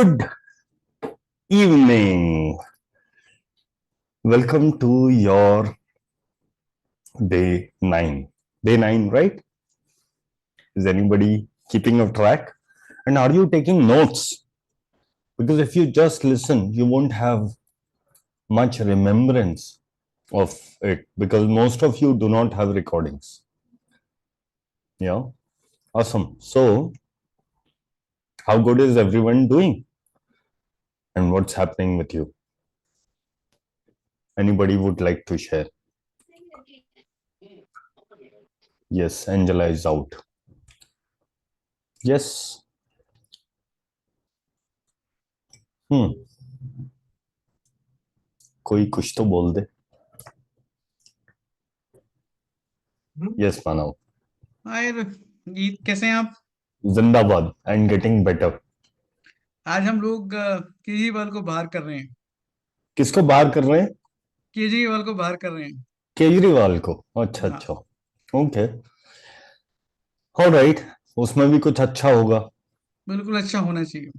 Good evening. Welcome to your day 9. Day 9, right? Is anybody keeping a track? And are you taking notes? Because if you just listen, you won't have much remembrance of it because most of you do not have recordings. Yeah, awesome. So, how good is everyone doing? And what's happening with you? Anybody would like to share? Yes, Angela is out. Yes. कोई कुछ तो बोल दे. Yes, Manav. हाय गीत, कैसे हैं आप? जिंदाबाद and getting better. आज हम लोग केजरीवाल को बाहर कर रहे हैं। किसको बाहर कर रहे हैं? केजरीवाल को बाहर कर रहे हैं। केजरीवाल को. अच्छा हाँ, अच्छा. ओके. ऑलराइट. उसमें भी कुछ अच्छा होगा. बिल्कुल अच्छा होना चाहिए।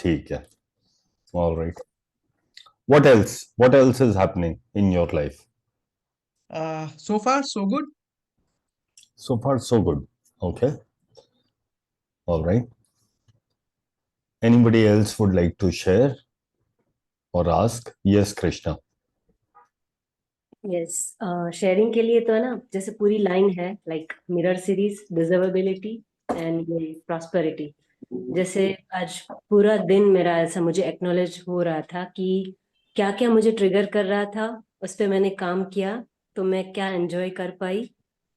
ठीक है. Alright. What else is happening in your life? So far so good. So far so good. Okay. All right. Anybody else would like to share or ask? Yes, Krishna. Yes, sharing के लिए तो है ना, जैसे पूरी line है like mirror series, डिजर्वेबिलिटी and ये prosperity. जैसे आज पूरा दिन मेरा ऐसा मुझे एक्नॉलेज हो रहा था कि क्या क्या मुझे ट्रिगर कर रहा था, उस पर मैंने काम किया तो मैं क्या एंजॉय कर पाई।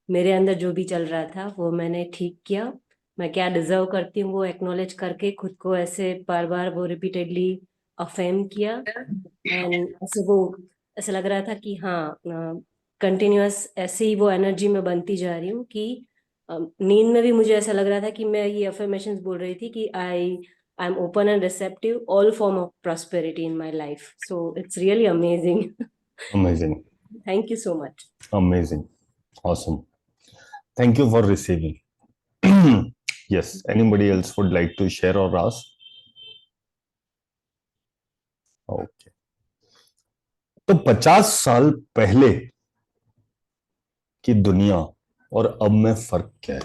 मेरे अंदर जो भी चल रहा था वो मैंने ठीक किया। मैं क्या डिजर्व करती हूँ वो एक्नॉलेज करके खुद को ऐसे बार बार वो रिपीटेडली अफेम किया। एंड ऐसे लग रहा था कि हाँ, कंटिन्यूअस ऐसे ही वो एनर्जी में बनती जा रही हूँ कि नींद में भी मुझे ऐसा लग रहा था कि मैं ये अफर्मेशंस बोल रही थी कि I am open and receptive all form of prosperity in my life. So it's really amazing. Amazing. Thank you so much. Amazing. Awesome. Thank you for receiving. Yes. Anybody else would like to share or ask? Okay. तो 50 साल पहले की दुनिया और अब में फर्क क्या है?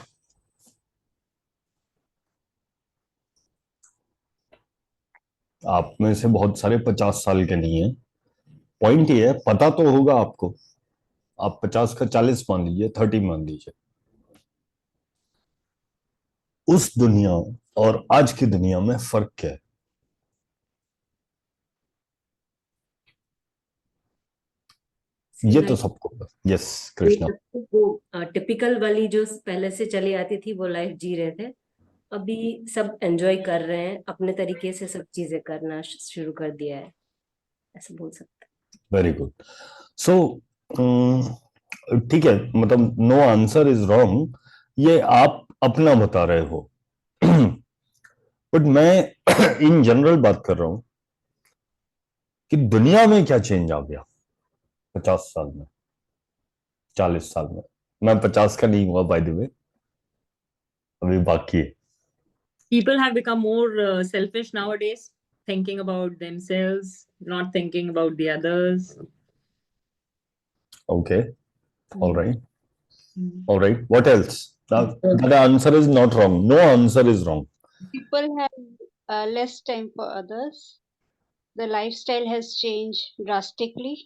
आप में से बहुत सारे 50 साल के नहीं है. पॉइंट ये है, पता तो होगा आपको. आप 50 का 40 मान लीजिए, 30 मान लीजिए. उस दुनिया और आज की दुनिया में फर्क क्या है? ये तो सबको. यस कृष्णा. वो टिपिकल वाली जो पहले से चली आती थी वो लाइफ जी रहे थे। अभी सब एंजॉय कर रहे हैं, अपने तरीके से सब चीजें करना शुरू कर दिया है, ऐसे बोल सकते हैं। Very good. सो ठीक है, मतलब नो आंसर इज रॉन्ग. ये आप अपना बता रहे हो. बट मैं इन जनरल बात कर रहा हूं कि दुनिया में क्या चेंज आ गया 50 साल में, 40 साल में. मैं 50 का नहीं हुआ बाय द वे, अभी बाकी है. People have become more selfish nowadays, thinking about themselves, not thinking about the others. Okay. All right. Mm. All right. What else? That answer is not wrong. No answer is wrong. People have less time for others. The lifestyle has changed drastically.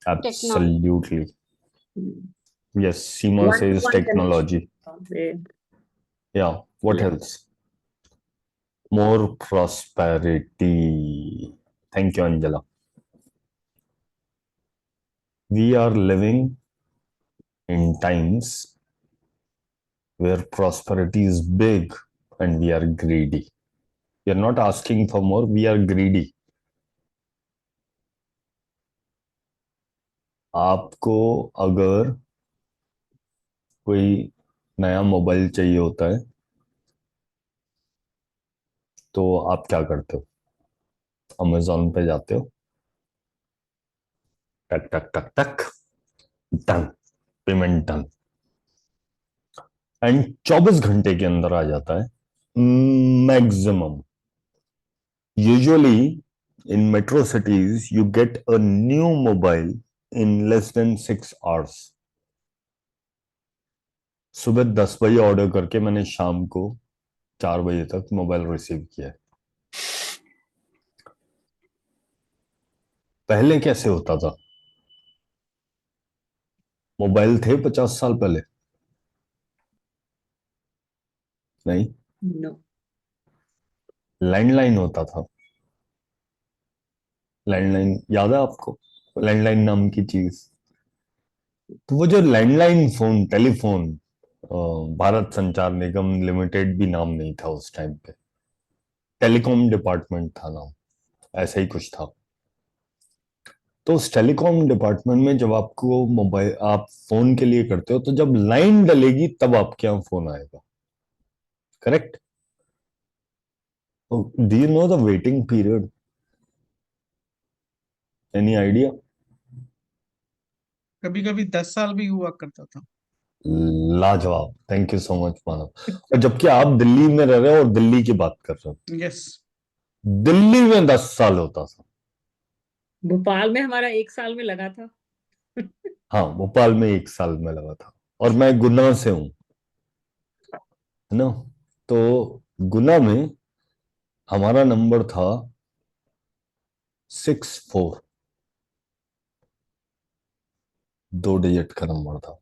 Absolutely. Yes, Seema One- says one technology. Yeah. What else? More prosperity. Thank you, Angela. We are living in times where prosperity is big and we are greedy. We are not asking for more, we are greedy. आपको अगर कोई नया mobile चाहिए होता है तो आप क्या करते हो? अमेजोन पे जाते हो, टक टक टक टक, डन, पेमेंट डन, एंड 24 घंटे के अंदर आ जाता है Maximum. Usually, in metro cities, you get a new mobile in less than 6 hours. सुबह 10 बजे ऑर्डर करके मैंने शाम को 4 बजे तक मोबाइल रिसीव किया। पहले कैसे होता था? मोबाइल थे 50 साल पहले? नहीं, No. लैंडलाइन होता था। लैंडलाइन याद है आपको? लैंडलाइन नाम की चीज। तो वो जो लैंडलाइन फोन, टेलीफोन, भारत संचार निगम लिमिटेड भी नाम नहीं था उस टाइम पे, टेलीकॉम डिपार्टमेंट था नाम, ऐसा ही कुछ था। तो उस टेलीकॉम डिपार्टमेंट में जब आपको मोबाइल, आप फोन के लिए करते हो, तो जब लाइन डलेगी तब आपके यहाँ फोन आएगा, correct? Do you know the waiting period? Any idea? कभी कभी 10 साल भी हुआ करता था। लाजवाब, थैंक यू सो मच मानव। और जबकि आप दिल्ली में रह रहे हो और दिल्ली की बात कर रहे हो, यस। दिल्ली में 10 साल होता था। भोपाल में हमारा 1 साल में लगा था। हाँ, भोपाल में 1 साल में लगा था। और मैं गुना से हूं, है ना? तो गुना में हमारा नंबर था 64, 2 डिजिट का नंबर था।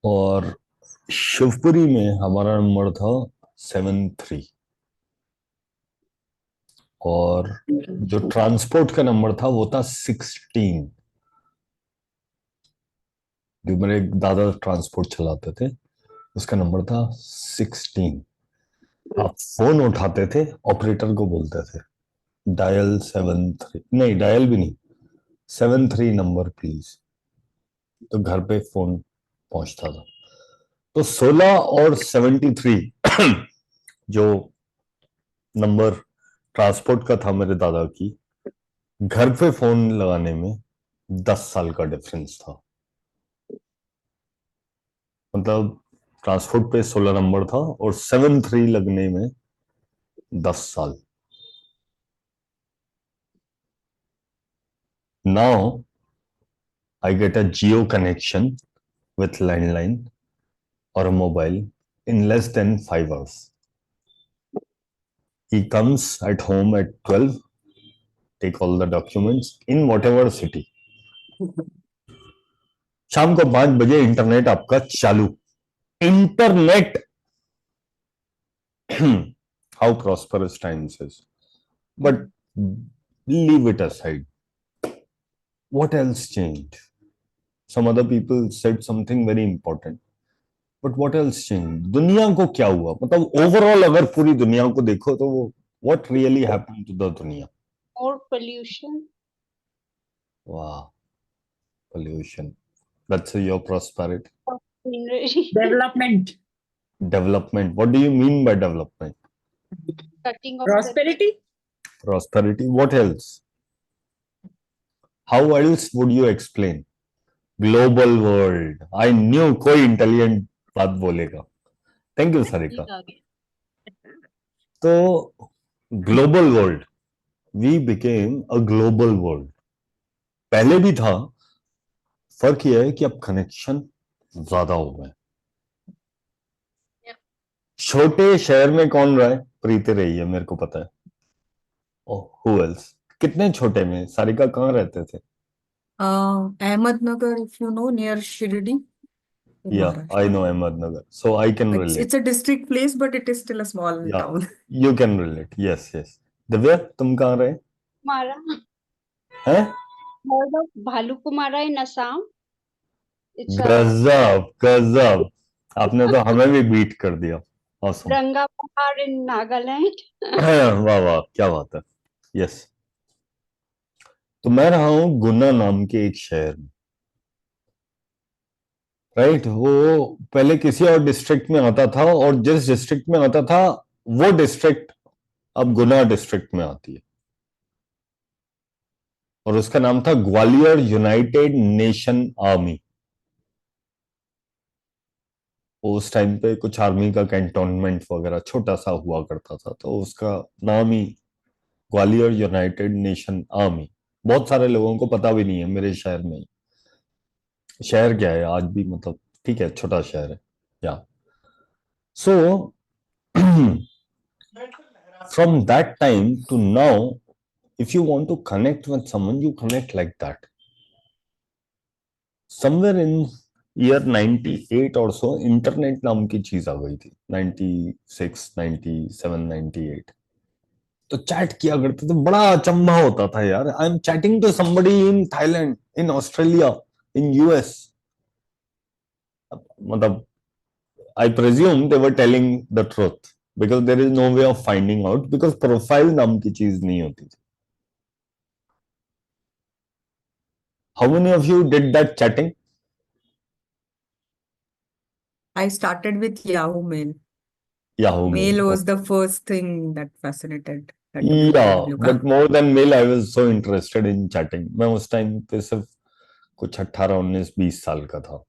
और शिवपुरी में हमारा नंबर था 73। और जो ट्रांसपोर्ट का नंबर था वो था 16। जो मेरे एक दादा ट्रांसपोर्ट चलाते थे, उसका नंबर था 16। आप फोन उठाते थे, ऑपरेटर को बोलते थे डायल 73, नहीं डायल भी नहीं, 73 नंबर प्लीज, तो घर पे फोन पहुंचता था। तो 16 और 73 जो नंबर ट्रांसपोर्ट का था मेरे दादा की, घर पे फोन लगाने में 10 साल का डिफरेंस था। मतलब ट्रांसपोर्ट पे 16 नंबर था और 73 लगने में 10 साल। Now I get a geo connection with landline or a mobile in less than 5 hours. He comes at home at 12, take all the documents in whatever city. शाम को 5 बजे इंटरनेट आपका चालू। Internet, how prosperous times is. But leave it aside. What else changed? Some other people said something very important. But what else changed? दुनिया को क्या हुआ? मतलब ओवरऑल अगर पूरी दुनिया को देखो तो वो what really happened to the दुनिया? More pollution. Wow, pollution. That's your prosperity. Greenery. Development. Development. What do you mean by development? Cutting of Prosperity. Prosperity. What else? How else would you explain? Global world. I knew कोई intelligent बात बोलेगा. Thank you, Sarika. तो global world. We became a global world. पहले भी था, फर्क यह है कि अब कनेक्शन ज्यादा हो गए। छोटे शहर में कौन रहा है? प्रीति रही है, मेरे को पता है। Who else? कितने छोटे में? सारिका कहाँ रहते थे? Ahmednagar, if you know, near Shirdi in या I Maharashtra. No Ahmednagar, so I can It's relate. a district place, but it is still a small या town. You can relate, yes yes. Divya, तुम कहाँ रहे Kumara. हैं? Heard of Bhalukumara in Assam? It's a गजब गजब, आपने तो हमें भी बीट कर दिया। Awesome. Ranga Pahar in Nagaland. वाह वाह, क्या बात है। यस। तो मैं रहा हूं गुना नाम के एक शहर में, राइट? वो पहले किसी और डिस्ट्रिक्ट में आता था, और जिस डिस्ट्रिक्ट में आता था वो डिस्ट्रिक्ट अब गुना डिस्ट्रिक्ट में आती है, और उसका नाम था ग्वालियर यूनाइटेड नेशन आर्मी। उस टाइम पे कुछ आर्मी का कैंटोनमेंट वगैरह छोटा सा हुआ करता था, तो उसका नाम ही ग्वालियर यूनाइटेड नेशन आर्मी। बहुत सारे लोगों को पता भी नहीं है मेरे शहर में। शहर क्या है आज भी, मतलब ठीक है, छोटा शहर है। या सो from that time to now, if you want to connect with someone, you connect like that. Somewhere in year 98 or so, internet नाम की चीज आ गई थी, 96, 97, 98। तो चैट किया करते थे, बड़ा अचंभा होता था यार। I am chatting to somebody in Thailand, in Australia, in US. मतलब I presume they were telling the truth because there is no way of finding out, because profile नाम की चीज नहीं होती थी। How many of you did that chatting? I started with Yahoo Mail. Yahoo Mail Mail. was the first thing that fascinated that Yeah, WWW but का. more than mail, I was so interested in chatting. मैं उस time पे सिर्फ कुछ 18, 19, 20 साल का था।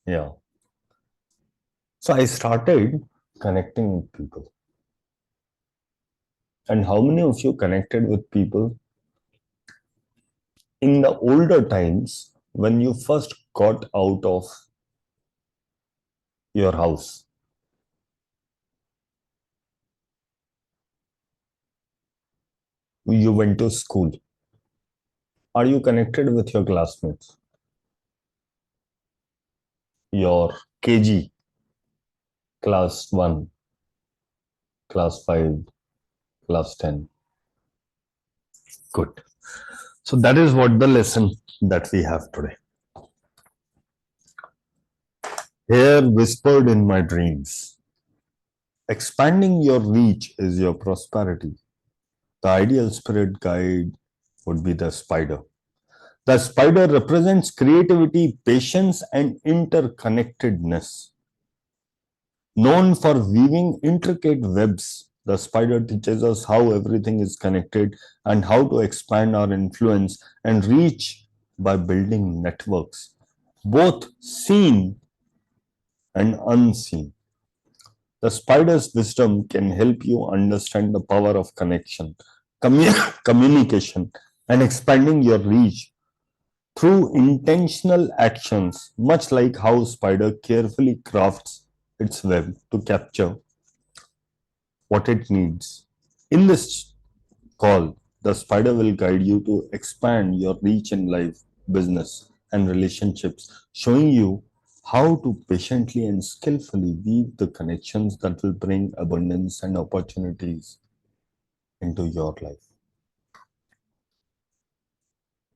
Yeah. So I started connecting with people. And how many of you connected with people in the older times when you first got out of your house? You went to school. Are you connected with your classmates? Your KG, class 1, class 5, class 10? Good. So that is what the lesson that we have today. Here whispered in my dreams, expanding your reach is your prosperity. The ideal spirit guide would be the spider. The spider represents creativity, patience, and interconnectedness. Known for weaving intricate webs, the spider teaches us how everything is connected and how to expand our influence and reach by building networks, both seen and unseen. The spider's wisdom can help you understand the power of connection, communication, and expanding your reach through intentional actions, much like how spider carefully crafts its web to capture what it needs. In this call, the spider will guide you to expand your reach in life, business, and relationships, showing you how to patiently and skillfully weave the connections that will bring abundance and opportunities into your life.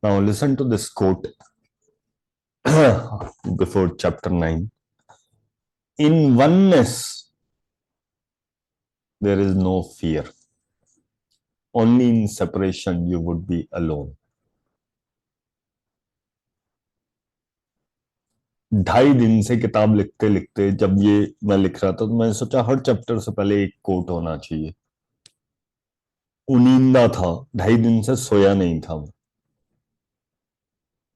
Now, listen to this quote before chapter 9. In oneness, there is no fear. Only in separation you would be alone. 2.5 दिन से किताब लिखते लिखते जब ये मैं लिख रहा था, तो मैंने सोचा हर चैप्टर से पहले एक कोट होना चाहिए। उनींदा था, 2.5 दिन से सोया नहीं था मैं।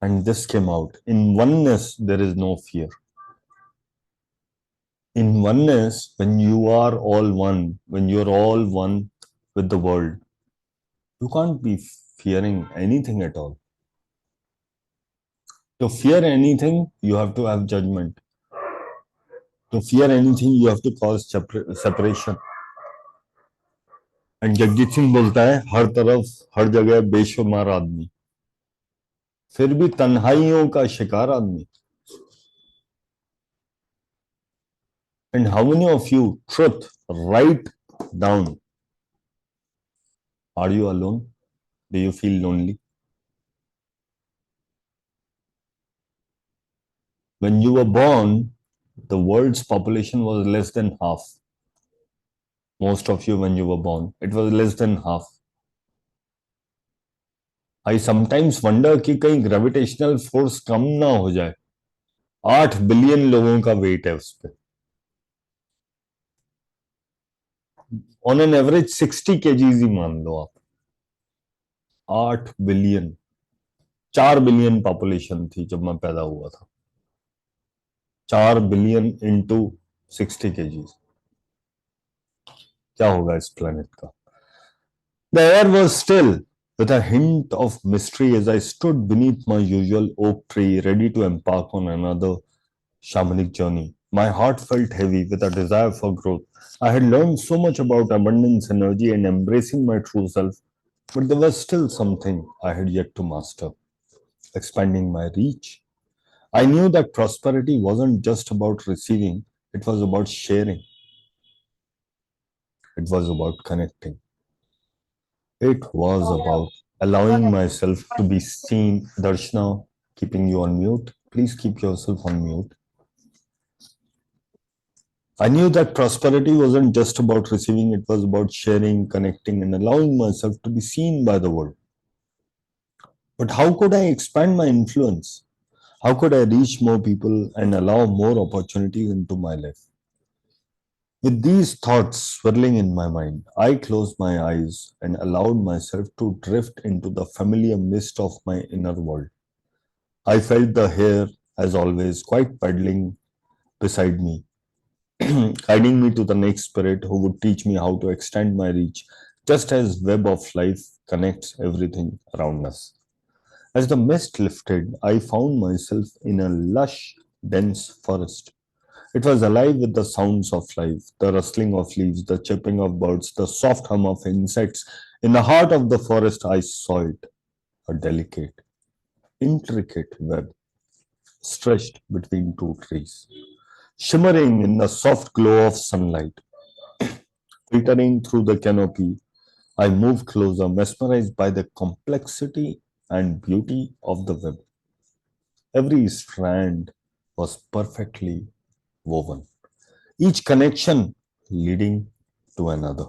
And this came out. In oneness, there is no fear. In oneness, when you are all one, when you're all one with the world, you can't be fearing anything at all. To fear anything, you have to have judgment. To fear anything, you have to cause separation. And Jagjit Singh बोलता है, हर तरफ हर जगह बेशुमार आदमी, फिर भी तन्हाइयों का शिकार आदमी. And how many of you, truth, write down, are you alone? Do you feel lonely? When you were born, the world's population was less than half. Most of you, when you were born, it was less than half. I sometimes wonder कि कहीं gravitational force कम ना हो जाए. 8 billion लोगों का wait है उस पे. On an average 60 kgs ही मान लो आप. 8 बिलियन, 4 बिलियन पॉपुलेशन थी जब मैं पैदा हुआ था. 4 billion into 60 kgs. क्या होगा इस planet का? The air was still, with a hint of mystery as I stood beneath my usual oak tree, ready to embark on another shamanic journey. My heart felt heavy with a desire for growth. I had learned so much about abundance, energy, and embracing my true self, but there was still something I had yet to master: expanding my reach. I knew that prosperity wasn't just about receiving, it was about sharing, it was about connecting, it was about allowing myself to be seen. Darshana, keeping you on mute. Please keep yourself on mute. I knew that prosperity wasn't just about receiving, it was about sharing, connecting, and allowing myself to be seen by the world. But how could I expand my influence? How could I reach more people and allow more opportunities into my life? With these thoughts swirling in my mind, I closed my eyes and allowed myself to drift into the familiar mist of my inner world. I felt the hair, as always, quite paddling beside me, guiding me to the next spirit who would teach me how to extend my reach, just as web of life connects everything around us. As the mist lifted, I found myself in a lush, dense forest. It was alive with the sounds of life, the rustling of leaves, the chirping of birds, the soft hum of insects. In the heart of the forest, I saw it, a delicate, intricate web stretched between two trees, shimmering in the soft glow of sunlight. Filtering through the canopy, I moved closer, mesmerized by the complexity and beauty of the web. Every strand was perfectly woven, each connection leading to another,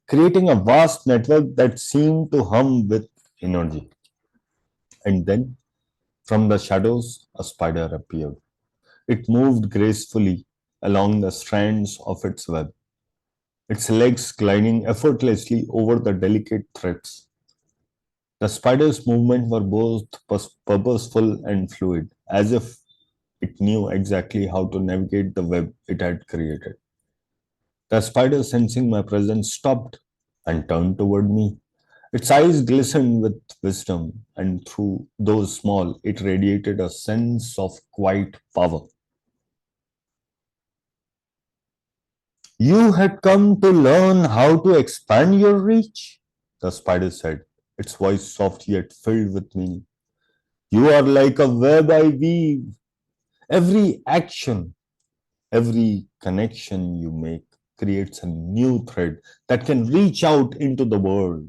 creating a vast network that seemed to hum with energy. And then, from the shadows, a spider appeared. It moved gracefully along the strands of its web, its legs gliding effortlessly over the delicate threads. The spider's movements were both purposeful and fluid, as if it knew exactly how to navigate the web it had created. The spider, sensing my presence, stopped and turned toward me. Its eyes glistened with wisdom, and through those small, it radiated a sense of quiet power. You had come to learn how to expand your reach, the spider said, its voice soft yet filled with meaning. You are like a web I weave. Every action, every connection you make creates a new thread that can reach out into the world,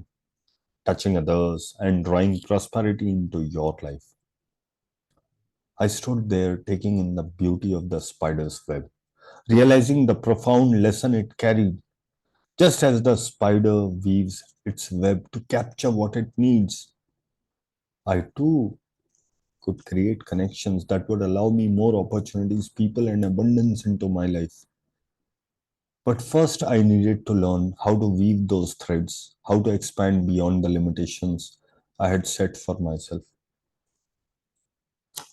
touching others and drawing prosperity into your life. I stood there taking in the beauty of the spider's web, realizing the profound lesson it carried. Just as the spider weaves its web to capture what it needs, I too could create connections that would allow me more opportunities, people, and abundance into my life. But first, I needed to learn how to weave those threads, how to expand beyond the limitations I had set for myself.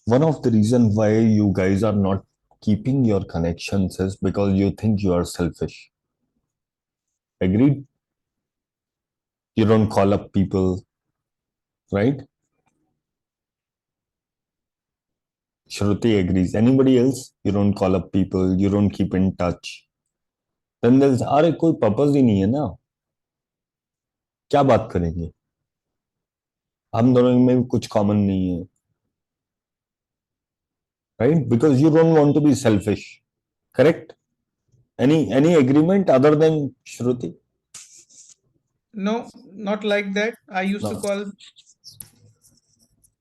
One of the reasons why you guys are not keeping your connections is because you think you are selfish. Agreed? You don't call up people, right? Shruti agrees. Anybody else? You don't call up people, you don't keep in touch. Then there's, अरे कोई purpose ही नहीं है ना, क्या बात करेंगे? हम दोनों में कुछ common नहीं है, right? Because you don't want to be selfish, correct? Any agreement other than Shruti? No, not like that. I used to No. call.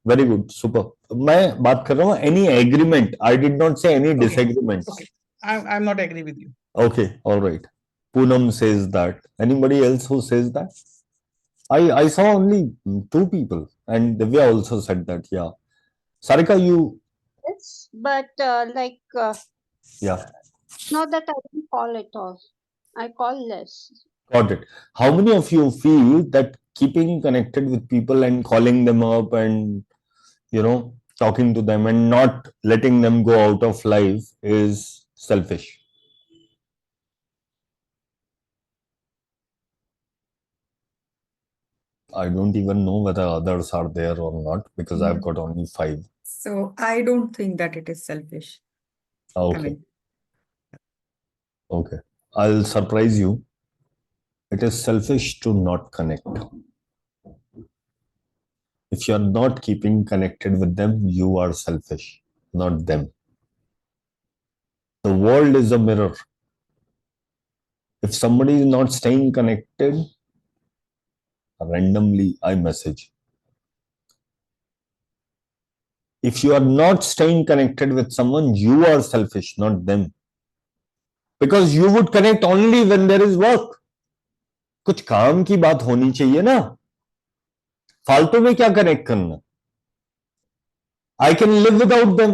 Very good, super. मैं बात कर रहा हूँ any agreement. I did not say any Okay, disagreement. okay. I'm not agree with you. Okay, all right. Poonam says that. Anybody else who says that? I saw only two people, and Divya also said that. Yeah, Sarika, you. Yes, but Yeah, not that I don't call at all. I call less. got it. How many of you feel that keeping connected with people and calling them up and talking to them and not letting them go out of life is selfish. I don't even know whether others are there or not because I've got only 5. So I don't think that it is selfish. I Okay. mean, Okay. I'll surprise you. It is selfish to not connect. If you're not keeping connected with them, you are selfish, not them. The world is a mirror. If somebody is not staying connected, randomly I message. If you are not staying connected with someone, you are selfish, not them. Because you would connect only when there is work. कुछ काम की बात होनी चाहिए ना, फालतू में क्या कनेक्ट करना. I can live without them.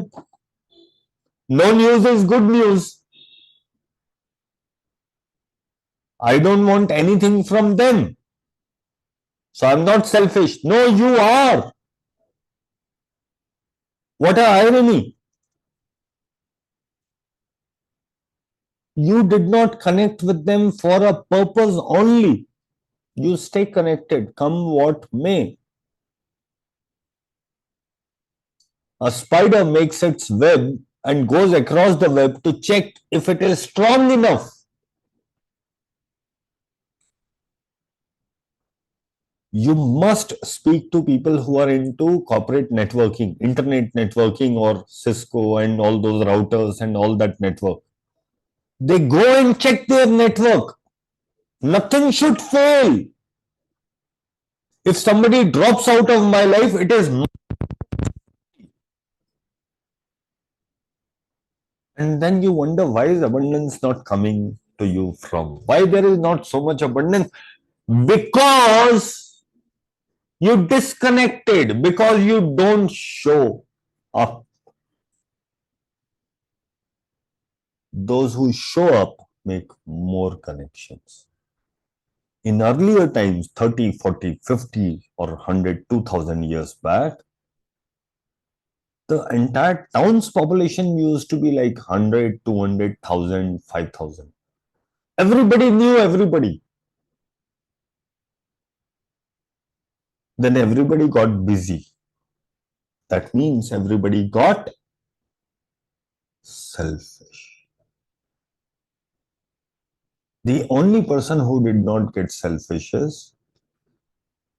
No news is good news. I don't want anything from them. So I'm not selfish. No, you are. What an irony. You did not connect with them for a purpose only. You stay connected, come what may. A spider makes its web and goes across the web to check if it is strong enough. You must speak to people who are into corporate networking, internet networking, or Cisco and all those routers and all that network. They go and check their network. Nothing should fail. If somebody drops out of my life, it is not. And then you wonder, why is abundance not coming to you from? Why there is not so much abundance? Because you disconnected, because you don't show up. Those who show up make more connections. In earlier times, 30, 40, 50 or 100, 2000 years back, the entire town's population used to be like 100, 200,000, 5,000. Everybody knew everybody. Then everybody got busy. That means everybody got selfish. The only person who did not get selfish is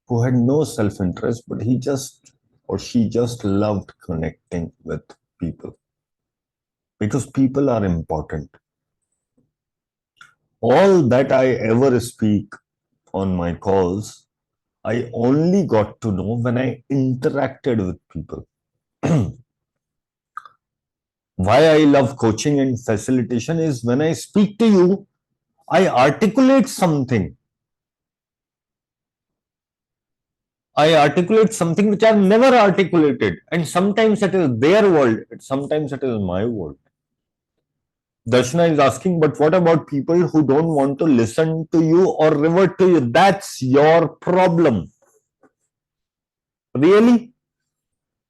who had no self-interest, but he just or she just loved connecting with people. Because people are important. All that I ever speak on my calls, I only got to know when I interacted with people. Why I love coaching and facilitation is when I speak to you, I articulate something. I articulate something which I've never articulated. And sometimes it is their world, sometimes it is my world. Darshana is asking, but what about people who don't want to listen to you or revert to you? That's your problem. Really?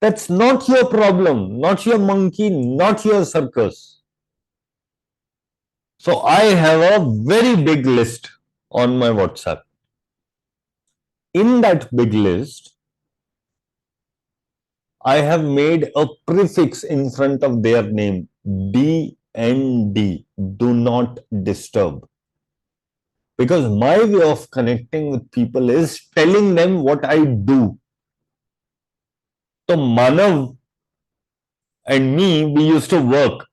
That's not your problem, not your monkey, not your circus. So I have a very big list on my WhatsApp. In that big list, I have made a prefix in front of their name, DND, do not disturb. Because my way of connecting with people is telling them what I do. So Manav and me, we used to work.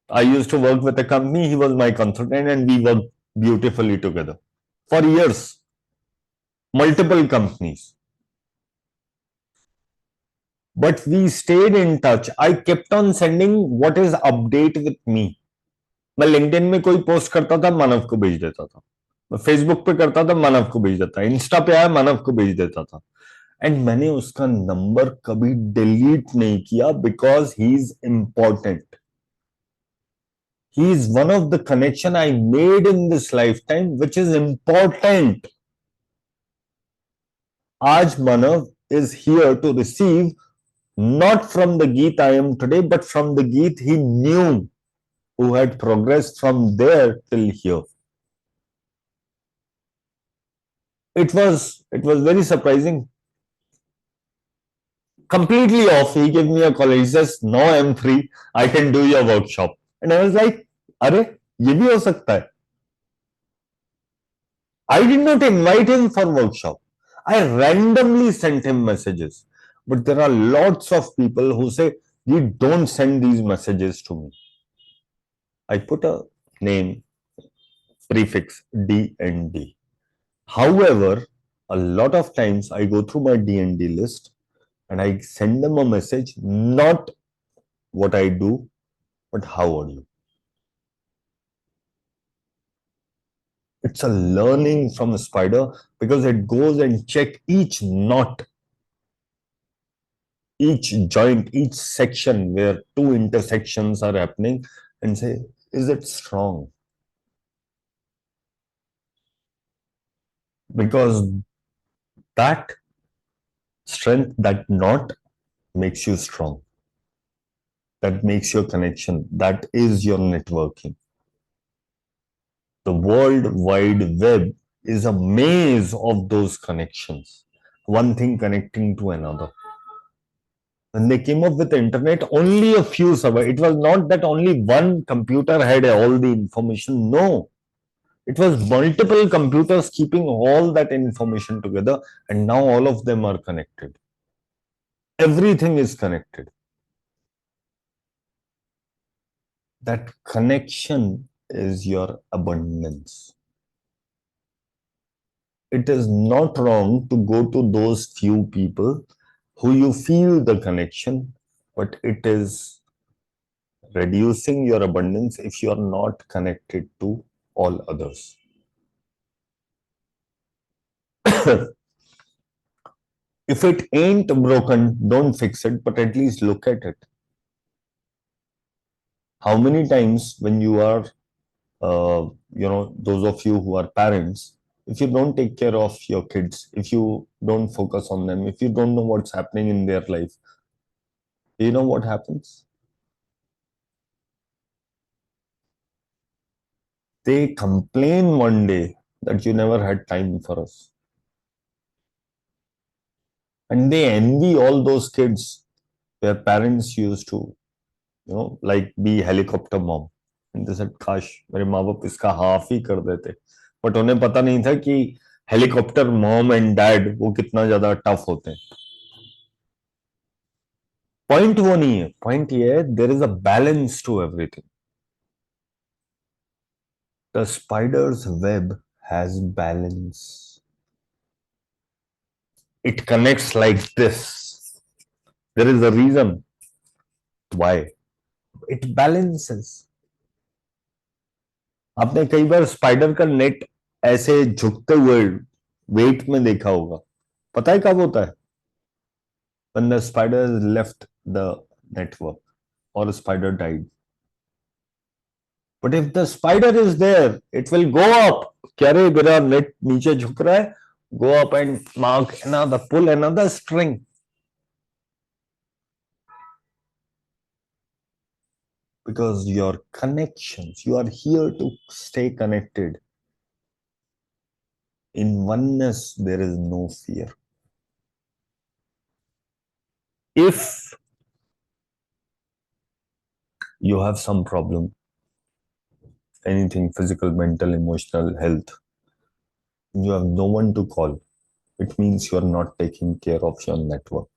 I used to work with a company, he was my consultant, and we worked beautifully together for years. Multiple companies. But we stayed in touch. I kept on sending what is update with me. मैं LinkedIn में कोई post करता था, मानव को भेज देता था. मैं फेसबुक पे करता था, मानव को भेज देता. इंस्टा पे आया, मानव को भेज देता था. एंड मैंने उसका नंबर कभी डिलीट नहीं किया because he is important. He is one of the connection I made in this lifetime, which is important. Aj Manav is here to receive Not from the Geet I am today, but from the Geet he knew, who had progressed from there till here. It was very surprising. Completely off. He gave me a call. He says, "No, I'm free. I can do your workshop." And I was like, "अरे ये भी हो सकता है." I did not invite him for workshop. I randomly sent him messages. But there are lots of people who say, "You don't send these messages to me." I put a name, prefix D and D. However, a lot of times I go through my D and D list and I send them a message, not what I do, but how are you? It's a learning from a spider because it goes and check each knot, each joint, each section where two intersections are happening and say, is it strong? Because that strength, that knot makes you strong. That makes your connection. That is your networking. The World Wide Web is a maze of those connections, one thing connecting to another. When they came up with the internet, only a few survived. It was not that only one computer had all the information. No, it was multiple computers keeping all that information together, and now all of them are connected. Everything is connected. That connection is your abundance. It is not wrong to go to those few people who you feel the connection, but it is reducing your abundance if you are not connected to all others. If it ain't broken, don't fix it, but at least look at it. How many times when you are, those of you who are parents, if you don't take care of your kids, if you don't focus on them, if you don't know what's happening in their life, you know what happens? They complain one day that you never had time for us. And they envy all those kids where parents used to, like be helicopter mom. And they said, काश मेरे माँ बाप इसका half ही कर देते. But उन्हें पता नहीं था कि हेलीकॉप्टर मॉम एंड डैड वो कितना ज्यादा टफ होते हैं. पॉइंट वो नहीं है. पॉइंट ये है, there is a balance to everything. The spider's web has balance. It connects like this. There is a reason why. It balances. आपने कई बार स्पाइडर का नेट ऐसे झुकते हुए वेट में देखा होगा. पता है कब होता है? When the spider left the network or a spider died. But if the spider is there, it will go up. क्या रे मेरा नेट नीचे झुक रहा है? Go up and mark another, pull another string. Because your connections, you are here to stay connected. In oneness, there is no fear. If you have some problem, anything physical, mental, emotional, health, you have no one to call. It means you are not taking care of your network.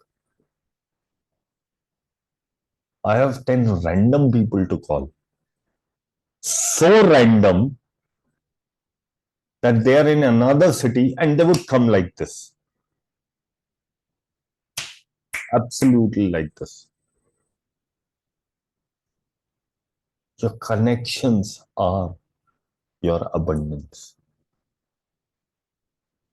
I have 10 random people to call. So random that they are in another city and they would come like this. Absolutely like this. Your connections are your abundance.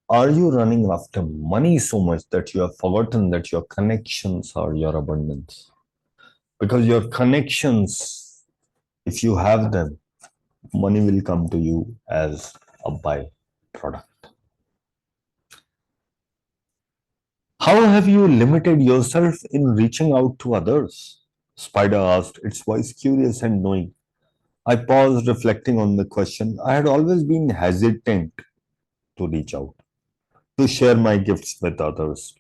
Are you running after money so much that you have forgotten that your connections are your abundance? Because your connections, if you have them, money will come to you as a byproduct. How have you limited yourself in reaching out to others? Spider asked, its voice curious and knowing. I paused, reflecting on the question. I had always been hesitant to reach out, to share my gifts with others,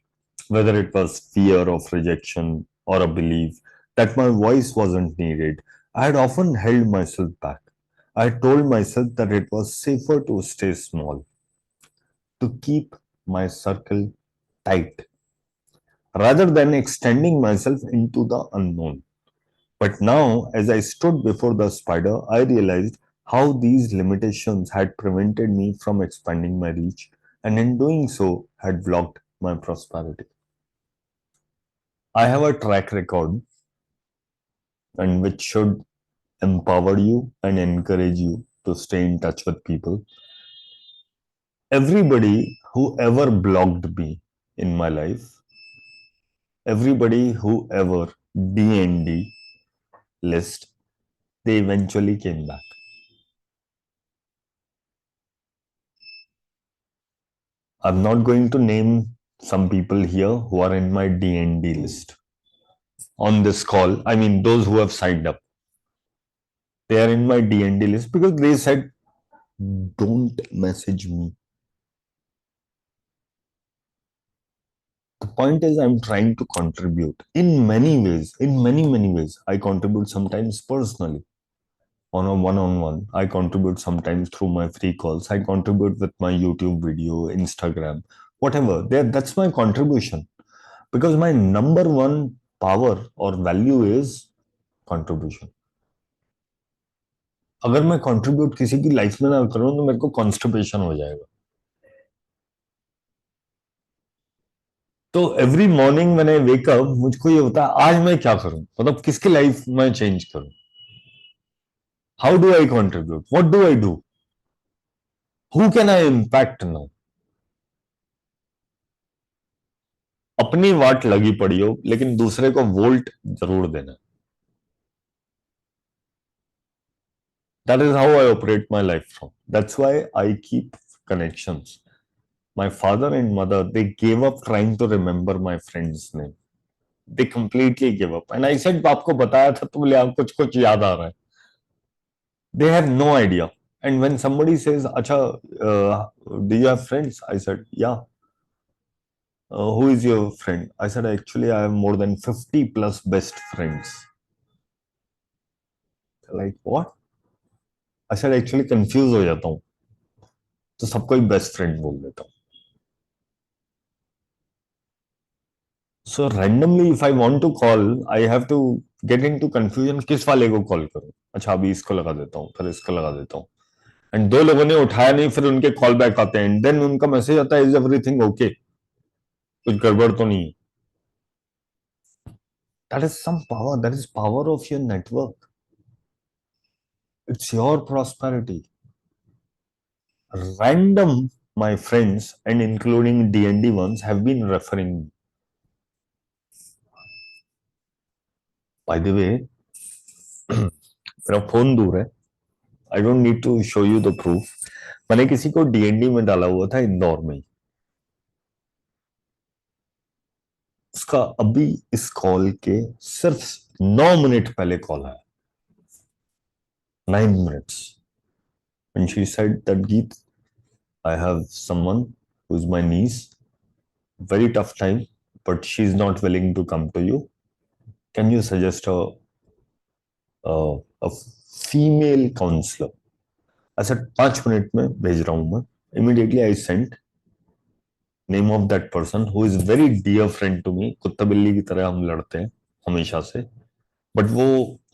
whether it was fear of rejection or a belief that my voice wasn't needed. I had often held myself back. I had told myself that it was safer to stay small, to keep my circle tight, rather than extending myself into the unknown. But now, as I stood before the spider, I realized how these limitations had prevented me from expanding my reach, and in doing so, had blocked my prosperity. I have a track record, and which should empower you and encourage you to stay in touch with people. Everybody who ever blocked me in my life, everybody who ever D&D list, they eventually came back. I'm not going to name some people here who are in my D&D list on this call. I mean, those who have signed up. They are in my D&D list because they said, don't message me. The point is, I'm trying to contribute in many ways, many ways. I contribute sometimes personally on a one-on-one. I contribute sometimes through my free calls. I contribute with my YouTube video, Instagram, whatever. That's my contribution. Because my number one power or value is contribution. अगर मैं contribute किसी की life में ना करूं तो मेरे को कॉन्स्टिपेशन हो जाएगा. तो every morning when I wake up मुझको ये होता है आज मैं क्या करूं, मतलब किसकी लाइफ में चेंज करूं, how do I contribute, what do I do, who can I impact now. अपनी वाट लगी पड़ी हो लेकिन दूसरे को वोल्ट जरूर देना. That is how I operate my life from. That's why I keep connections. My father and mother, they gave up trying to remember my friend's name. They completely gave up. And I said, आपको बताया था तो बोले आप कुछ याद आ रहा है. They have no idea. And when somebody says, अच्छा, do you have friends? I said, yeah. Who is your friend? I said, actually, I have more than 50 plus best friends. Like, what? I said, actually, confused हो जाता हूँ. तो सबको ही best friend बोल देता हूँ. So randomly, if I want to call, I have to get into confusion. किस वाले को कॉल करूं? अच्छा अभी इसको लगा देता हूँ, फिर इसको लगा देता हूँ. एंड दो लोगों ने उठाया नहीं, फिर उनके कॉल बैक आते हैं. देन उनका मैसेज आता है, इज एवरीथिंग ओके, कुछ गड़बड़ तो नहीं. That is some power. That is power of your network. It's your prosperity. Random, my friends and including D&D ones have been referring me. By the way, मेरा phone दूर है. I don't need to show you the proof. मैंने किसी को D&D में डाला हुआ था इंदौर में. उसका अभी इस कॉल के सिर्फ 9 मिनट पहले कॉल आया. 9 minutes. And she said that, Geet, I have someone who's my niece. Very tough time, but she's not willing to come to you. Can you suggest a female counselor? I said 5 minute में भेज रहा हूं मैं. Immediately I sent name of that person who is very dear friend to me. कुत्ता बिल्ली की तरह हम लड़ते हैं हमेशा से. बट वो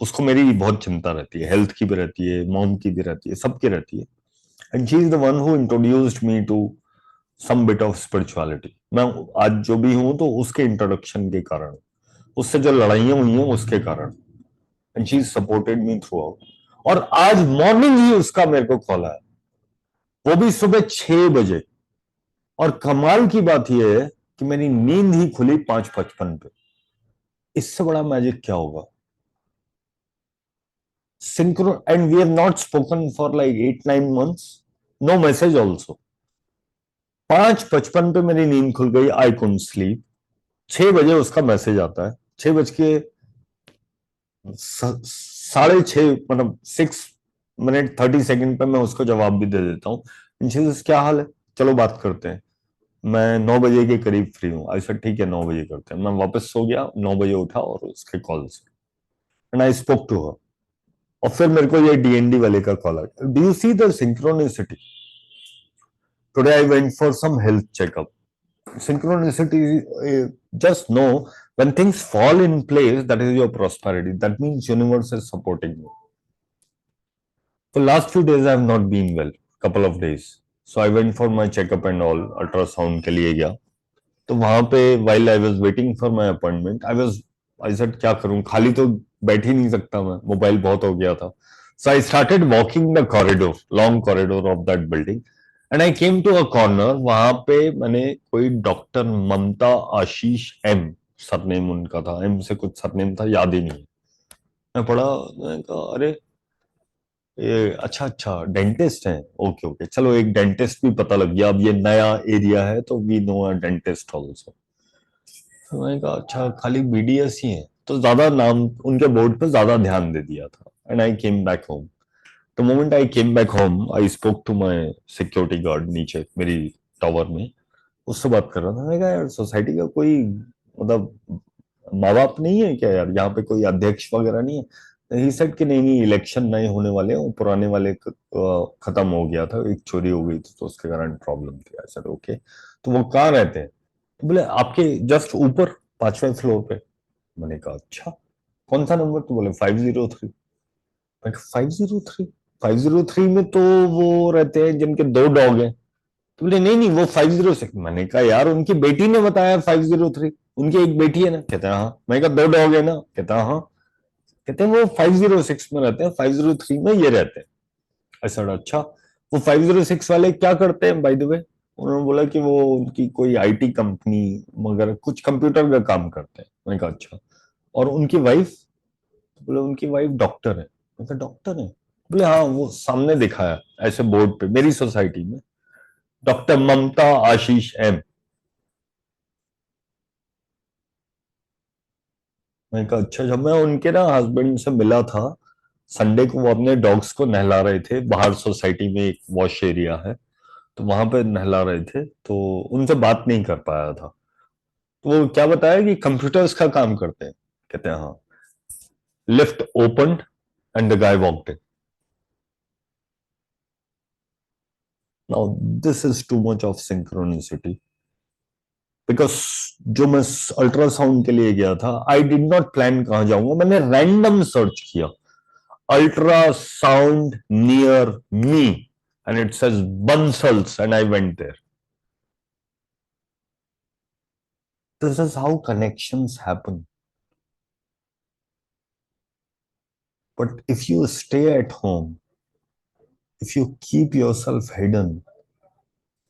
उसको मेरी बहुत चिंता रहती है, हेल्थ की भी रहती है, मॉम की भी रहती है, सबकी रहती है. And she is the one who introduced me to some bit of spirituality. मैं आज जो भी हूं तो उसके इंट्रोडक्शन के कारण, उससे जो लड़ाइयां हुई हैं उसके कारण. And she supported me through out. और आज मॉर्निंग ही उसका मेरे को कॉल आया, वो भी सुबह 6 बजे. और कमाल की बात यह है कि मेरी नींद ही खुली 5:55 पे. इससे बड़ा मैजिक क्या होगा? Synchro, and we have not spoken for like 8-9 months. No message also. 5:55 पे मेरी नींद खुल गई. I couldn't sleep. 6 बजे उसका मैसेज आता है, 6:30, मतलब 6 मिनट 30 सेकंड पे मैं उसको जवाब भी दे देता हूँ। क्या हाल है, चलो बात करते हैं, मैं 9 बजे के करीब फ्री हूँ। ऐसा ठीक है, 9 बजे करते हैं। मैं वापस सो गया, 9 बजे उठा और उसके कॉल से and I spoke to her. और फिर मेरे को ये डीएनडी वाले का कॉल आया, do you see the synchronicity, today I went for some health checkup. Synchronicity, just know when things fall in place, that is your prosperity. That means universe is supporting you. For last few days I have not been well, couple of days, so I went for my checkup and all, ultrasound के लिए गया। तो वहां पे while I was waiting for my appointment, I said क्या करूं, खाली तो बैठ ही नहीं सकता मैं, मोबाइल बहुत हो गया था। So I started walking the corridor, long corridor of that building, and I came to a corner। वहां पे मैंने कोई डॉक्टर ममता आशीष एम, सरनेम उनका था, एम से कुछ सरनेम था, याद ही नहीं। मैं पढ़ा, मैंने कहा अरे ये अच्छा अच्छा डेंटिस्ट है, ओके ओके, चलो एक डेंटिस्ट भी पता लग गया। अब ये नया एरिया है तो we know a dentist also. तो मैंने कहा अच्छा खाली बीडीएस ही है, तो ज्यादा नाम उनके बोर्ड पे ज्यादा ध्यान दे दिया था। And I came back home. The moment I came back home, I spoke to my security guard नीचे मेरी टावर में, उससे बात कर रहा था। मैंने कहा यार सोसाइटी का कोई मतलब माँ बाप नहीं है क्या यार, यहाँ पे कोई अध्यक्ष वगैरह नहीं है। ही सेड कि नहीं नहीं, इलेक्शन नए होने वाले हैं, वो पुराने वाले खत्म हो गया था, एक चोरी हो गई थी तो उसके कारण प्रॉब्लम थी। आई सेड ओके, तो वो कहाँ रहते हैं, तो बोले आपके जस्ट ऊपर 5वें फ्लोर पे। मैंने कहा अच्छा, कौन सा नंबर, तो बोले 503। मैं 503, 503 में तो वो रहते हैं जिनके 2 डॉग हैं। तो बोले नहीं नहीं वो 506। मैंने कहा यार उनकी बेटी ने बताया 503, उनकी एक बेटी है ना, कहते हैं हाँ। मैंने कहा 2 डॉग है ना, कहता है हाँ। कहते हैं वो 506 में रहते हैं, 503 में ये रहते हैं। ऐसा अच्छा, वो 506 वाले क्या करते हैं बाय द वे। उन्होंने बोला कि वो उनकी कोई आईटी कंपनी मगर कुछ कंप्यूटर का काम करते हैं। मैंने कहा अच्छा, और उनकी वाइफ, बोले उनकी वाइफ डॉक्टर है। मैं कहा डॉक्टर है, बोले हाँ वो सामने दिखाया ऐसे बोर्ड पे मेरी सोसाइटी में, डॉक्टर ममता आशीष एम। मैंने कहा अच्छा। जब मैं उनके ना हस्बैंड से मिला था संडे को, वो अपने डॉग्स को नहला रहे थे बाहर, सोसाइटी में एक वॉश एरिया है तो वहां पे नहला रहे थे, तो उनसे बात नहीं कर पाया था। तो वो क्या बताया कि कंप्यूटर्स का काम करते हैं। कहते हैं हाँ। Lift open and the guy walked in. Now this is too much of synchronicity, because जो मैं अल्ट्रासाउंड के लिए गया था, आई डिड नॉट प्लान कहां जाऊंगा, मैंने रैंडम सर्च किया ultrasound near me and it says Bansals and I went there. This is how connections happen. But if you stay at home, if you keep yourself hidden,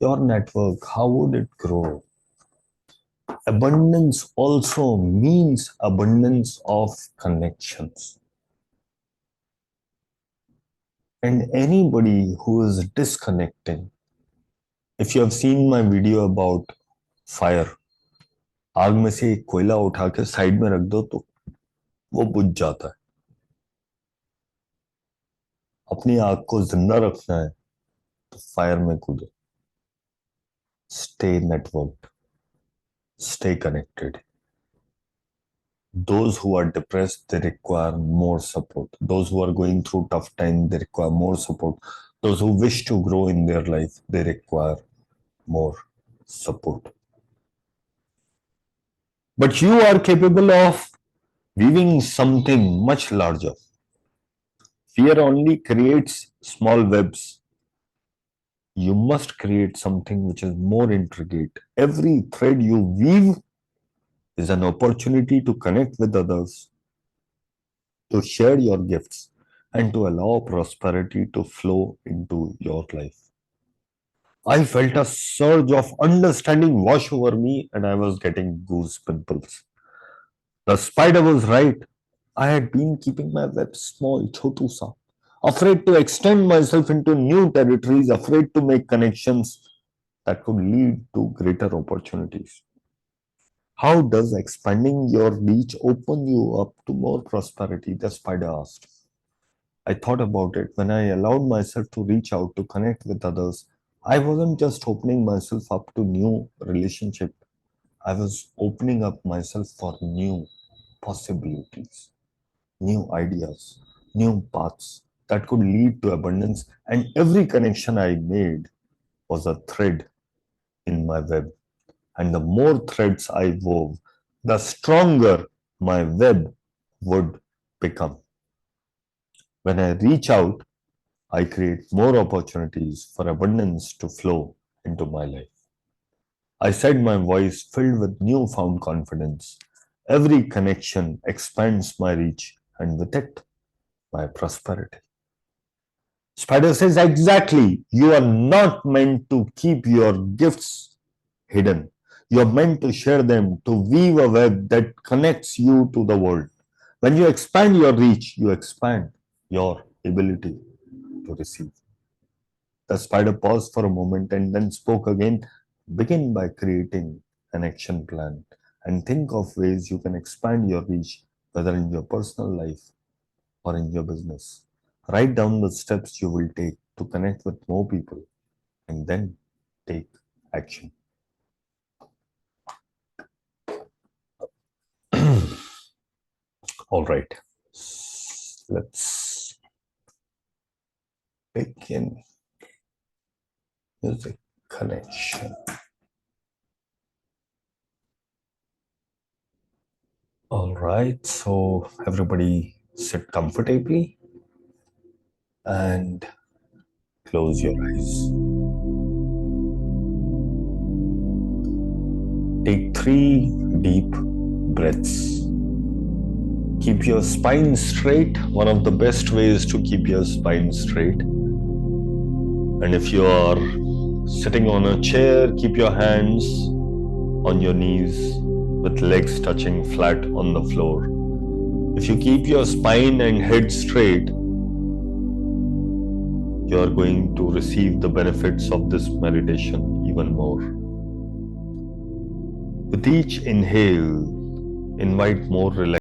your network, how would it grow? Abundance also means abundance of connections. And anybody who is disconnecting, if you have seen my video about fire, आग में से एक कोयला उठा के side में रख दो तो वो बुझ जाता है। अपनी आग को जिंदा रखना है तो फायर में कूदो। Stay networked, stay connected. Those who are depressed, they require more support. Those who are going through tough time, they require more support. Those who wish to grow in their life, they require more support. But you are capable of weaving something much larger. Fear only creates small webs. You must create something which is more intricate. Every thread you weave is an opportunity to connect with others, to share your gifts, and to allow prosperity to flow into your life. I felt a surge of understanding wash over me and I was getting goose pimples. The spider was right. I had been keeping my web small, chotu sa, afraid to extend myself into new territories, afraid to make connections that could lead to greater opportunities. How does expanding your reach open you up to more prosperity? The spider asked. I thought about it. When I allowed myself to reach out to connect with others, I wasn't just opening myself up to new relationship. I was opening up myself for new possibilities, new ideas, new paths that could lead to abundance. And every connection I made was a thread in my web. And the more threads I wove, the stronger my web would become. When I reach out, I create more opportunities for abundance to flow into my life. I said, my voice filled with newfound confidence. Every connection expands my reach, and with it, my prosperity. Spider says, exactly. You are not meant to keep your gifts hidden. You are meant to share them, to weave a web that connects you to the world. When you expand your reach, you expand your ability to receive. The spider paused for a moment and then spoke again. Begin by creating an action plan and think of ways you can expand your reach, whether in your personal life or in your business. Write down the steps you will take to connect with more people and then take action. All right, let's begin. Music connection. All right, so everybody sit comfortably and close your eyes. Take 3 deep breaths. Keep your spine straight. One of the best ways to keep your spine straight. And if you are sitting on a chair, keep your hands on your knees with legs touching flat on the floor. If you keep your spine and head straight, you are going to receive the benefits of this meditation even more. With each inhale, invite more relaxation.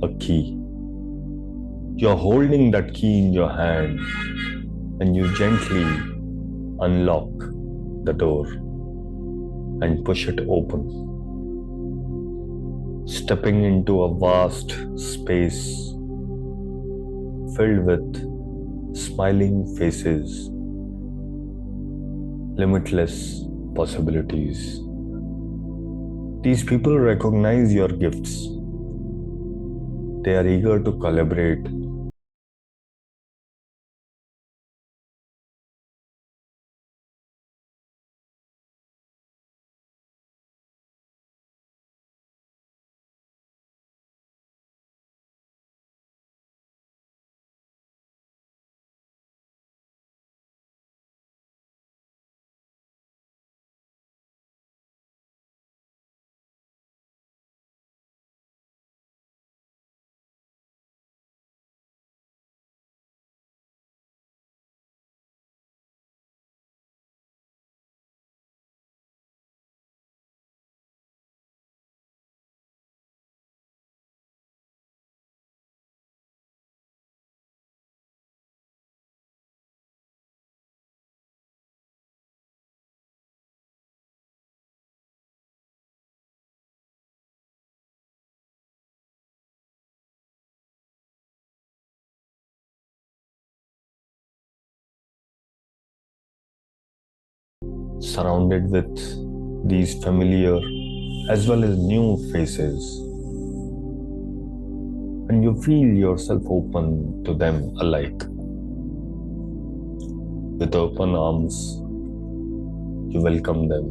A key. You're holding that key in your hand and you gently unlock the door and push it open, stepping into a vast space filled with smiling faces, limitless possibilities. These people recognize your gifts. They are eager to collaborate surrounded with these familiar as well as new faces, and you feel yourself open to them alike. With open arms, you welcome them,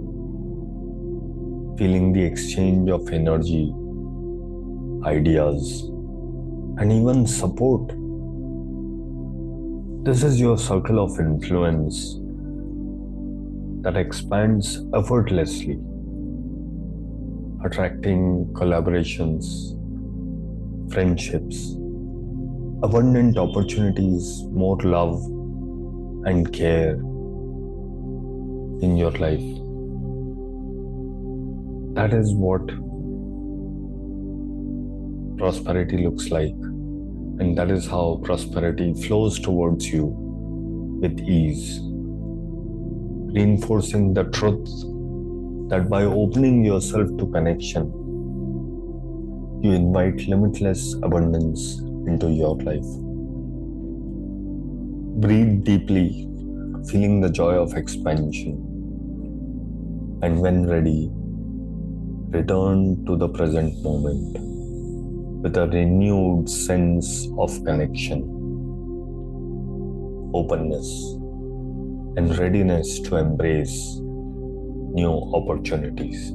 feeling the exchange of energy, ideas, and even support. This is your circle of influence that expands effortlessly, attracting collaborations, friendships, abundant opportunities, more love and care in your life. That is what prosperity looks like, and that is how prosperity flows towards you with ease, reinforcing the truth that by opening yourself to connection, you invite limitless abundance into your life. Breathe deeply, feeling the joy of expansion, and when ready, return to the present moment with a renewed sense of connection, openness, and readiness to embrace new opportunities.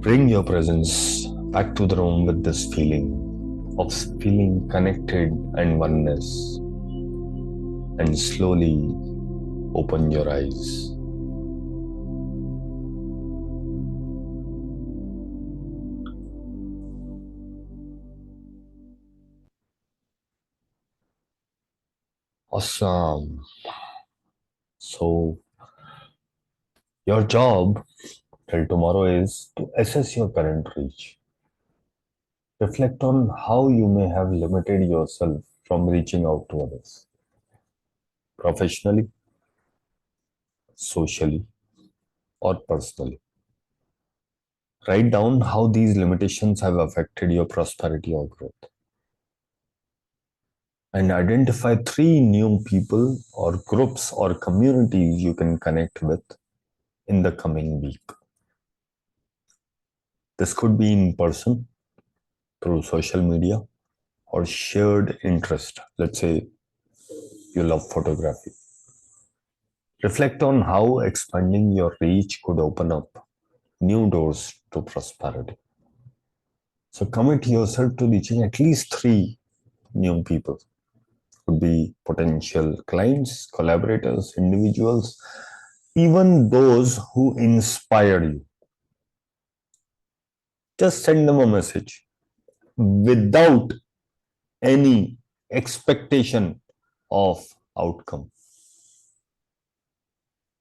Bring your presence back to the room with this feeling of feeling connected and oneness, and slowly open your eyes. Awesome. So, your job till tomorrow is to assess your current reach. Reflect on how you may have limited yourself from reaching out to others, professionally, socially, or personally. Write down how these limitations have affected your prosperity or growth. And identify 3 new people or groups or communities you can connect with in the coming week. This could be in person, through social media, or shared interest. Let's say you love photography. Reflect on how expanding your reach could open up new doors to prosperity. So commit yourself to reaching at least 3 new people. Could be potential clients, collaborators, individuals, even those who inspire you. Just send them a message without any expectation of outcome.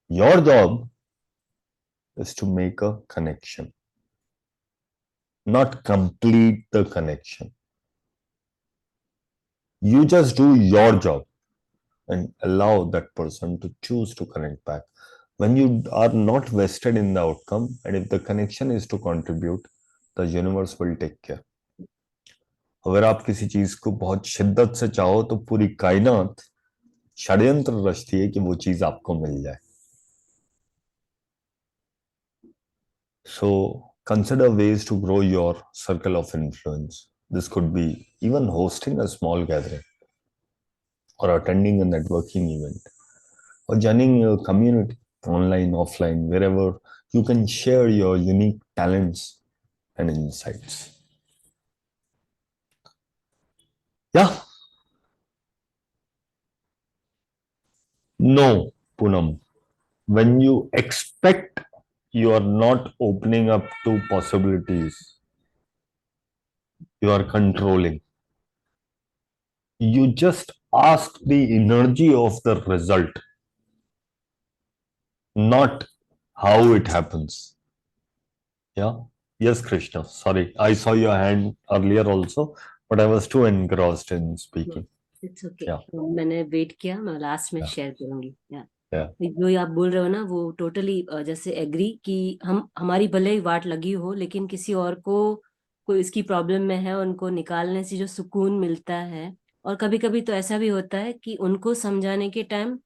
Your job is to make a connection, not complete the connection. You just do your job and allow that person to choose to connect back. When you are not vested in the outcome, and if the connection is to contribute, the universe will take care. अगर आप किसी चीज को बहुत शिद्दत से चाहो तो पूरी कायनात षड्यंत्र रचती है कि वो चीज आपको मिल जाए. So consider ways to grow your circle of influence. This could be even hosting a small gathering, or attending a networking event, or joining a community, online, offline, wherever you can share your unique talents and insights. Yeah. No, Poonam. When you expect, you are not opening up to possibilities. You are controlling. You just ask the energy of the result, not how it happens. Yeah. Yes, Krishna. Sorry, I saw your hand earlier also, but I was too engrossed in speaking. It's okay. Yeah. मैंने wait किया, मैं last में Yeah. Share करूंगी. Yeah. जो आप बोल रहे हो ना, वो टोटली जैसे एग्री कि हमारी भले ही वाट लगी हो, लेकिन किसी और को कोई इसकी प्रॉब्लम में है, उनको निकालने से जो सुकून मिलता है और कभी कभी तो ऐसा भी होता है कि उनको समझाने के टाइम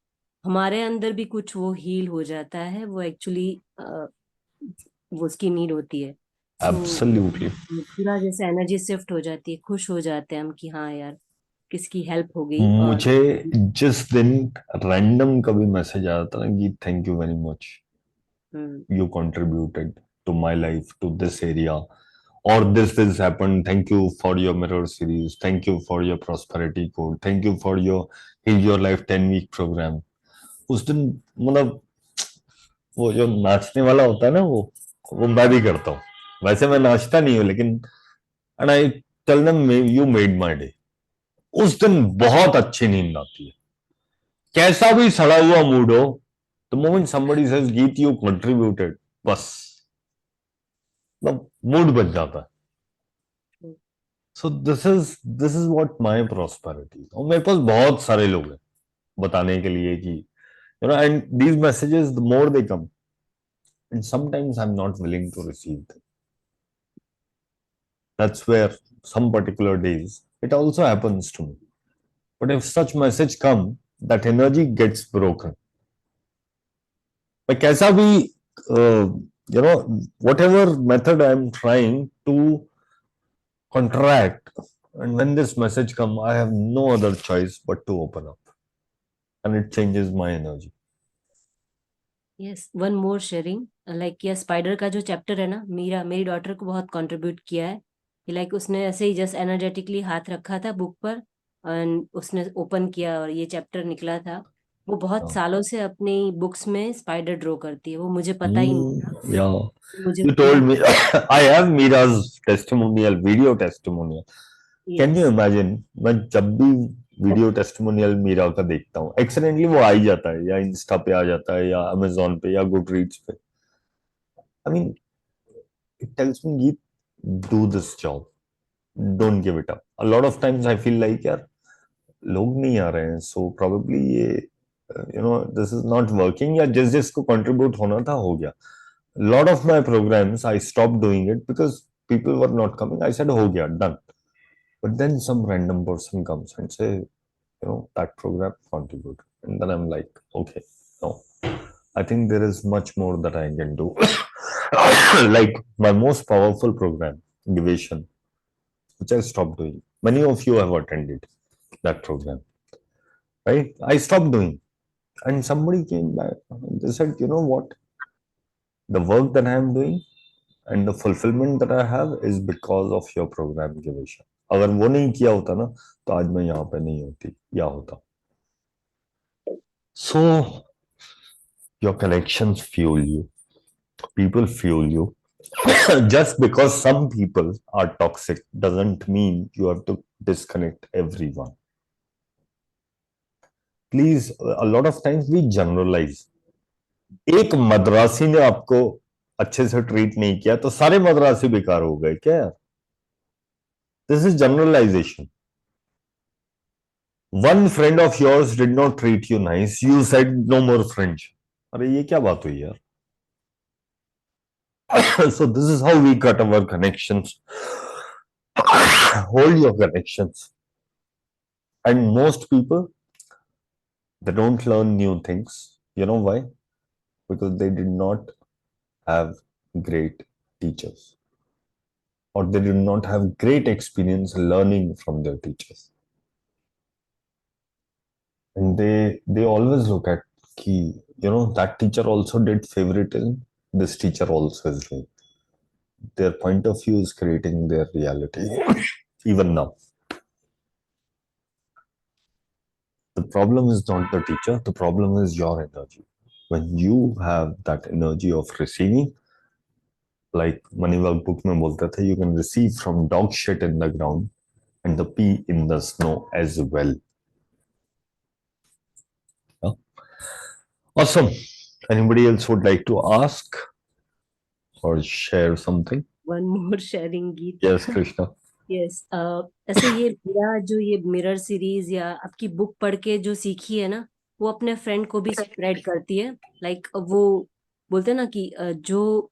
हमारे अंदर भी कुछ वो हील हो जाता है, वो एक्चुअली वो उसकी नीड होती है, तो एब्सोल्युटली। पूरा जैसे एनर्जी शिफ्ट हो जाती है, खुश हो जाते हैं हम कि हाँ यार किसकी हेल्प हो गई। और मुझे जिस दिन रैंडम कभी मैसेज आया था ना कि thank you very much, you contributed to my life, to this area, or this happened, thank you for your mirror series, thank you for your prosperity code, thank you for your heal your life 10-week program, उस दिन मतलब वो जो नाचने वाला होता है ना, वो मैं भी करता हूँ। वैसे मैं नाचता नहीं हूँ, लेकिन and I tell them you made my day. उस दिन बहुत अच्छी नींद आती है, कैसा भी सड़ा हुआ मूड हो, द मोमेंट समबडी सेज गीत यू कंट्रीब्यूटेड, बस मतलब मूड बन जाता है। So this is what my prosperity. और मेरे पास बहुत सारे लोग हैं बताने के लिए कि you know, and these messages the more they come, and sometimes I am not willing to receive them. That's where some particular days it also happens to me. But if such message come, that energy gets broken. मैं कैसा भी you know, whatever method I'm trying to contract, and when this message come, I have no other choice but to open up, and it changes my energy. Yes, one more sharing, like ये spider का जो chapter है ना, मीरा मेरी daughter को बहुत contribute किया है। लाइक उसने ऐसे ही जस्ट एनर्जेटिकली हाथ रखा था बुक पर एंड उसने ओपन किया और ये चैप्टर निकला था। वो बहुत हाँ। सालों से अपनी बुक्स में स्पाइडर ड्रॉ करती है, वो मुझे पता ही नहीं था। Yeah, मुझे you पूरा told me. I have Mira's testimonial, video testimonial. Can you yes imagine, मैं जब भी वीडियो टेस्टिमोनियल मीरा का देखता हूँ, एक्सीडेंटली वो आ ही जाता है, या इंस्टा पे आ जाता है, या अमेजोन पे, या गुड रीड्स पे। I mean, it tells me do this job, don't give it up. A lot of times I feel like यार लोग नहीं आ रहे हैं, सो प्रोबेबली ये you know this is not working, या जिस जिसको कंट्रीब्यूट होना था हो गया। Lot of my programs I stop doing it because people were not coming. I said हो गया, done. But then some random person comes and say, you know, that program contribute. And then I'm like, okay, no, I think there is much more that I can do. Like my most powerful program, Division, which I stopped doing. Many of you have attended that program, right? I stopped doing. And somebody came back and they said, you know what? The work that I am doing and the fulfillment that I have is because of your program, Division. अगर वो नहीं किया होता ना, तो आज मैं यहाँ पे नहीं होती या होता। So your connections fuel you, people fuel you. Just because some people are toxic doesn't mean you have to disconnect everyone. Please, a lot of times we generalize. एक मद्रासी ने आपको अच्छे से ट्रीट नहीं किया तो सारे मद्रासी बेकार हो गए क्या यार? This is generalization. One friend of yours did not treat you nice, you said no more friendship. अरे ये क्या बात हुई यार? So this is how we cut our connections. Hold your connections. And most people, they don't learn new things. You know why? Because they did not have great teachers, or they did not have great experience learning from their teachers. And they always look at key, you know, that teacher also did favoritism, this teacher also is doing. Their point of view is creating their reality even now. The problem is not the teacher, the problem is your energy. When you have that energy of receiving, like Manival book में बोलता था, you can receive from dog shit in the ground and the pee in the snow as well. Yeah? Awesome. Anybody else would like to ask or share something? One more sharing गीत। Yes, Krishna. Yes, ऐसे ये मेरा जो ये mirror series या आपकी book पढ़ के जो सीखी है ना, वो अपने फ्रेंड को भी स्प्रेड करती है। लाइक वो बोलते हैं ना कि जो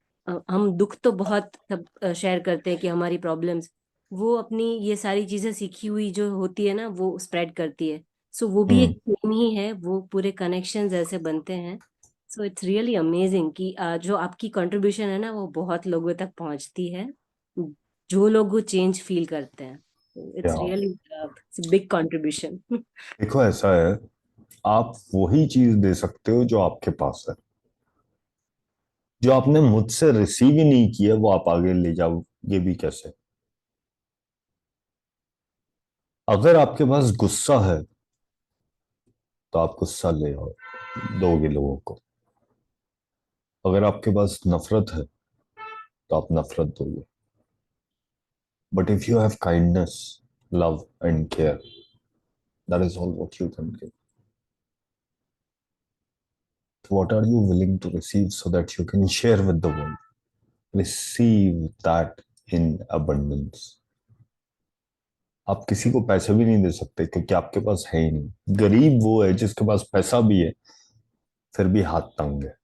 हम दुख तो बहुत सब शेयर करते हैं कि हमारी प्रॉब्लम्स, वो अपनी ये सारी चीजें सीखी हुई जो होती है ना वो स्प्रेड करती है। सो वो भी एक चेन ही है, वो पूरे कनेक्शंस ऐसे बनते हैं। सो इट्स रियली अमेजिंग कि जो आपकी कंट्रीब्यूशन है ना वो बहुत लोगों तक पहुंचती है, जो लोग वो चेंज फील करते हैं। It's Yeah. Really big contribution. देखो ऐसा है, आप वही चीज दे सकते हो जो आपके पास है। जो आपने मुझसे रिसीव ही नहीं किया वो आप आगे ले जाओगे भी कैसे? अगर आपके पास गुस्सा है तो आप गुस्सा ले आओ, दोगे लोगों को। अगर आपके पास नफरत है तो आप नफरत दोगे। But if you have kindness, love and care, that is all what you can give. What are you willing to receive so that you can share with the world? Receive that in abundance. आप किसी को पैसे भी नहीं दे सकते क्योंकि आपके पास है ही नहीं। गरीब वो है जिसके पास पैसा भी है फिर भी हाथ तंग है।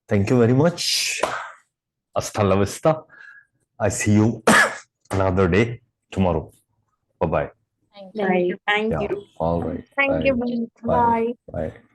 Thank you very much. हasta la vista. I see you another day tomorrow. Bye bye. Thank you. Thank Yeah. you. All right. Thank Bye. you. Bye. Bye. Bye.